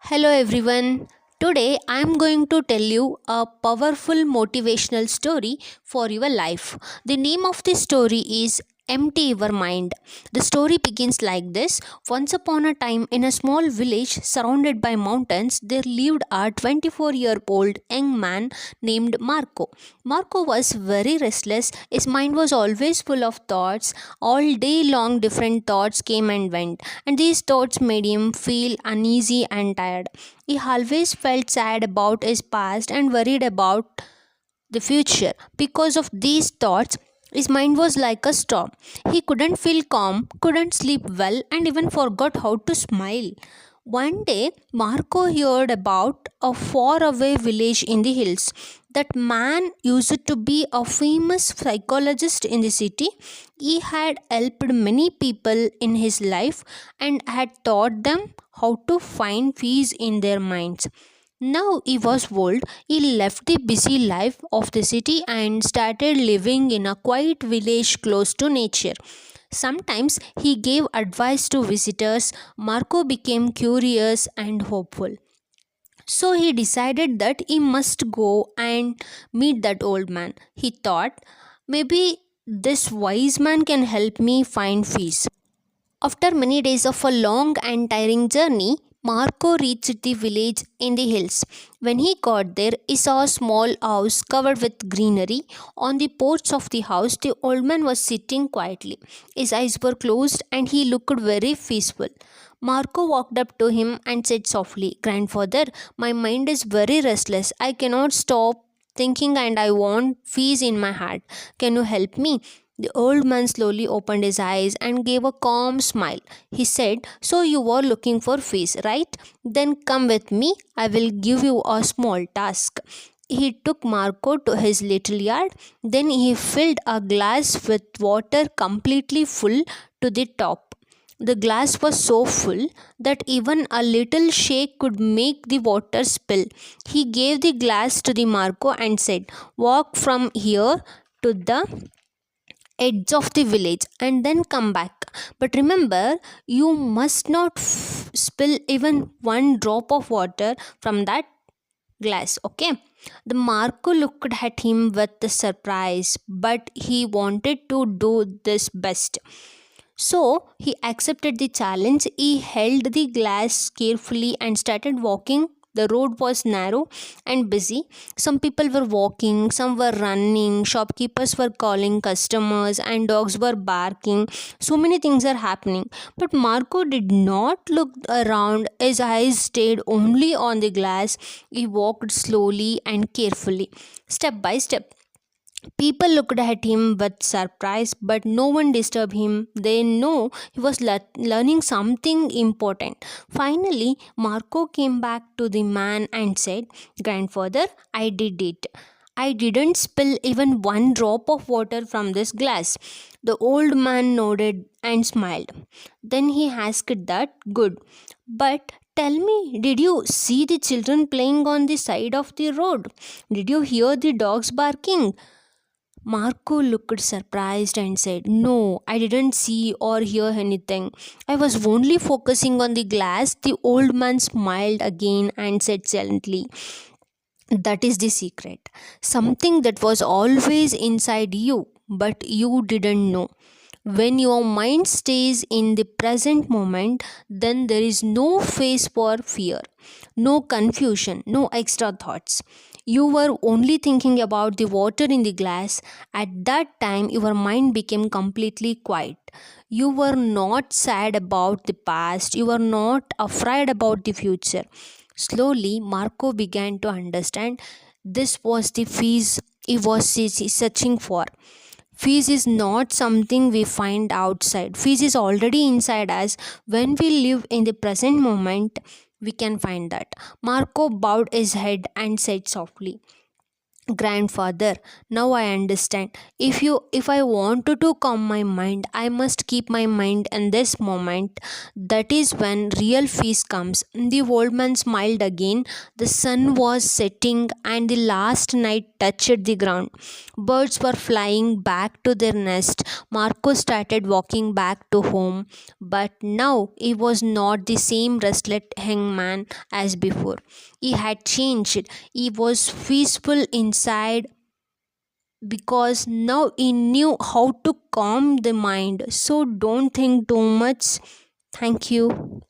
Hello everyone. Today I am going to tell you a powerful motivational story for your life. The name of the story is Empty Your Mind. The story begins like this. Once upon a time, in a small village surrounded by mountains, there lived a 24-year-old young man named Marco. Marco was very restless. His mind was always full of thoughts. All day long, different thoughts came and went, and these thoughts made him feel uneasy and tired. He always felt sad about his past and worried about the future. Because of these thoughts, his mind was like a storm. He couldn't feel calm, couldn't sleep well, and even forgot how to smile. One day, Marco heard about a faraway village in the hills. That man used to be a famous psychologist in the city. He had helped many people in his life and had taught them how to find peace in their minds. Now he was old. He left the busy life of the city and started living in a quiet village close to nature. Sometimes he gave advice to visitors. Marco became curious and hopeful. So he decided that he must go and meet that old man. He thought, maybe this wise man can help me find peace. After many days of a long and tiring journey, Marco reached the village in the hills. When he got there, he saw a small house covered with greenery. On the porch of the house, the old man was sitting quietly. His eyes were closed and he looked very peaceful. Marco walked up to him and said softly, "Grandfather, my mind is very restless. I cannot stop thinking and I want peace in my heart. Can you help me?" The old man slowly opened his eyes and gave a calm smile. He said, "So you were looking for peace, right? Then come with me. I will give you a small task." He took Marco to his little yard. Then he filled a glass with water completely full to the top. The glass was so full that even a little shake could make the water spill. He gave the glass to the Marco and said, "Walk from here to the edge of the village and then come back. But remember, you must not spill even one drop of water from that glass, okay?" The Marco looked at him with surprise, but he wanted to do this best. So he accepted the challenge. He held the glass carefully and started walking. The road was narrow and busy. Some people were walking, some were running, shopkeepers were calling customers, and dogs were barking. So many things are happening. But Marco did not look around. His eyes stayed only on the glass. He walked slowly and carefully, step by step. People looked at him with surprise, but no one disturbed him. They know he was learning something important. Finally, Marco came back to the man and said, "Grandfather, I did it. I didn't spill even one drop of water from this glass." The old man nodded and smiled. Then he asked that, "Good. But tell me, did you see the children playing on the side of the road? Did you hear the dogs barking?" Marco looked surprised and said, "No, I didn't see or hear anything. I was only focusing on the glass." The old man smiled again and said gently, "That is the secret. Something that was always inside you, but you didn't know. When your mind stays in the present moment, then there is no space for fear, no confusion, no extra thoughts. You were only thinking about the water in the glass. At that time, your mind became completely quiet. You were not sad about the past, you were not afraid about the future." Slowly, Marco began to understand this was the peace he was searching for. Peace is not something we find outside. Peace is already inside us. When we live in the present moment, we can find that. Marco bowed his head and said softly, Grandfather, now I understand. If I wanted to calm my mind, I must keep my mind in this moment. That is when real peace comes. The old man smiled again. The sun was setting and the last night touched the ground. Birds were flying back to their nest. Marco started walking back to home, but now he was not the same restless hangman as before. He had changed. He was peaceful inside because now he knew how to calm the mind. So don't think too much. Thank you.